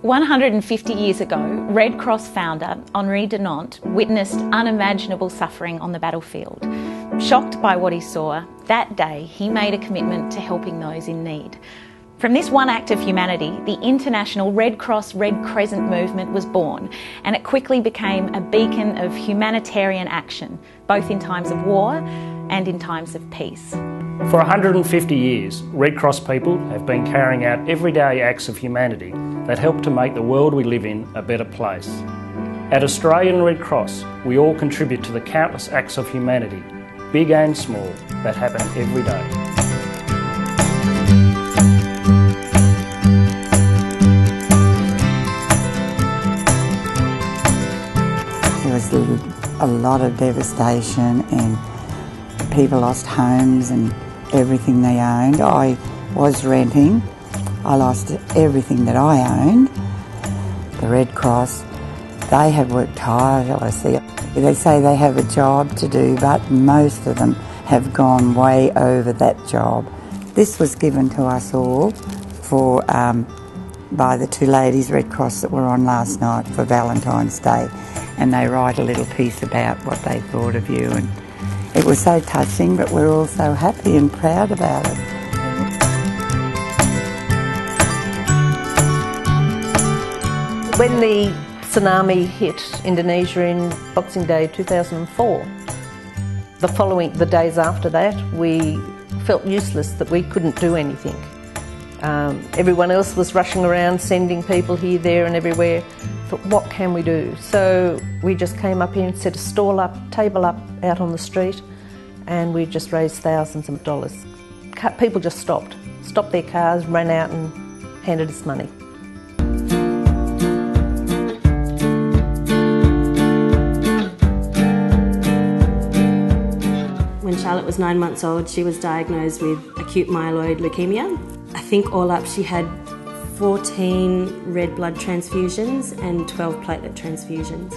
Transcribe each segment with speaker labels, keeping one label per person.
Speaker 1: 150 years ago, Red Cross founder Henri Dunant witnessed unimaginable suffering on the battlefield. Shocked by what he saw, that day he made a commitment to helping those in need. From this one act of humanity, the international Red Cross Red Crescent movement was born, and it quickly became a beacon of humanitarian action, both in times of war and in times of peace.
Speaker 2: For 150 years, Red Cross people have been carrying out everyday acts of humanity that help to make the world we live in a better place. At Australian Red Cross, we all contribute to the countless acts of humanity, big and small, that happen every day.
Speaker 3: There was a lot of devastation and people lost homes and everything they owned. I was renting. I lost everything that I owned. The Red Cross, they have worked tirelessly. They say they have a job to do, but most of them have gone way over that job. This was given to us all for by the two ladies Red Cross that were on last night for Valentine's Day, and they write a little piece about what they thought of you, and it was so touching, but we're all so happy and proud about it.
Speaker 4: When the tsunami hit Indonesia in Boxing Day 2004, the days after that, we felt useless, that we couldn't do anything. Everyone else was rushing around, sending people here, there and everywhere. But what can we do? So we just came up here and set a stall up, table up out on the street, and we just raised thousands of dollars. People just stopped their cars, ran out and handed us money.
Speaker 5: When Charlotte was 9 months old, she was diagnosed with acute myeloid leukemia. I think all up she had 14 red blood transfusions and 12 platelet transfusions.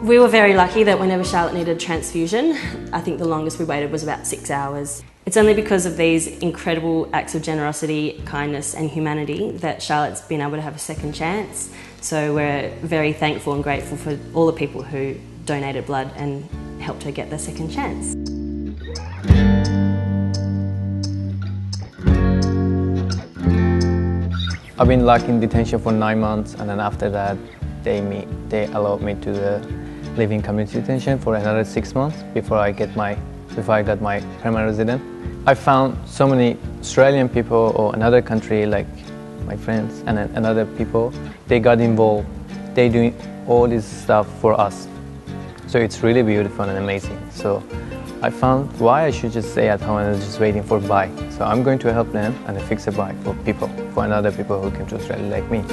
Speaker 5: We were very lucky that whenever Charlotte needed a transfusion, I think the longest we waited was about 6 hours. It's only because of these incredible acts of generosity, kindness and humanity that Charlotte's been able to have a second chance. So we're very thankful and grateful for all the people who donated blood and helped her get the second chance.
Speaker 6: I've been locked in detention for 9 months, and then after that they allowed me to live in community detention for another 6 months before I got my permanent resident. I found so many Australian people or another country, like my friends and another people, they got involved. They doing all this stuff for us. So it's really beautiful and amazing. So I found why I should just stay at home and just waiting for a bike. So I'm going to help them and fix a bike for people, for another people who came to Australia like me.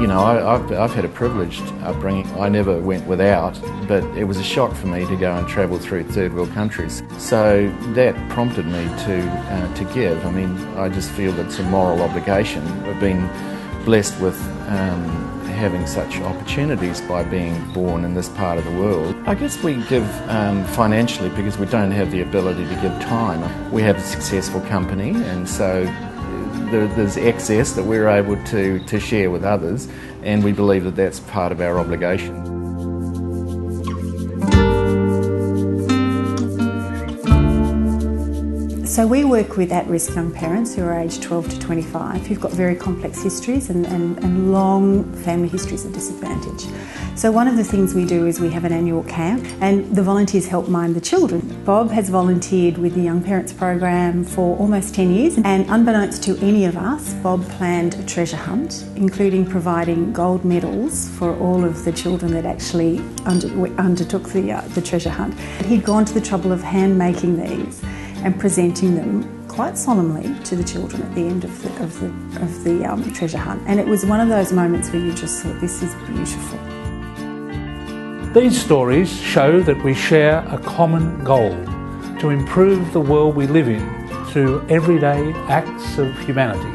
Speaker 7: You know, I've had a privileged upbringing. I never went without, but it was a shock for me to go and travel through third world countries. So that prompted me to give. I mean, I just feel it's a moral obligation. I've been blessed with having such opportunities by being born in this part of the world. I guess we give financially because we don't have the ability to give time. We have a successful company, and so there's excess that we're able to share with others, and we believe that that's part of our obligation.
Speaker 8: So we work with at-risk young parents who are aged 12 to 25 who've got very complex histories and long family histories of disadvantage. So one of the things we do is we have an annual camp, and the volunteers help mind the children. Bob has volunteered with the Young Parents Program for almost 10 years, and unbeknownst to any of us, Bob planned a treasure hunt, including providing gold medals for all of the children that actually undertook the treasure hunt. He'd gone to the trouble of hand-making these and presenting them quite solemnly to the children at the end of the treasure hunt. And it was one of those moments where you just thought, this is beautiful.
Speaker 9: These stories show that we share a common goal: to improve the world we live in through everyday acts of humanity.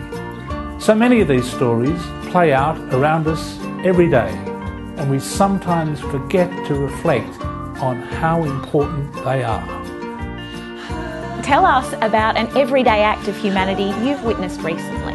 Speaker 9: So many of these stories play out around us every day, and we sometimes forget to reflect on how important they are.
Speaker 1: Tell us about an everyday act of humanity you've witnessed recently.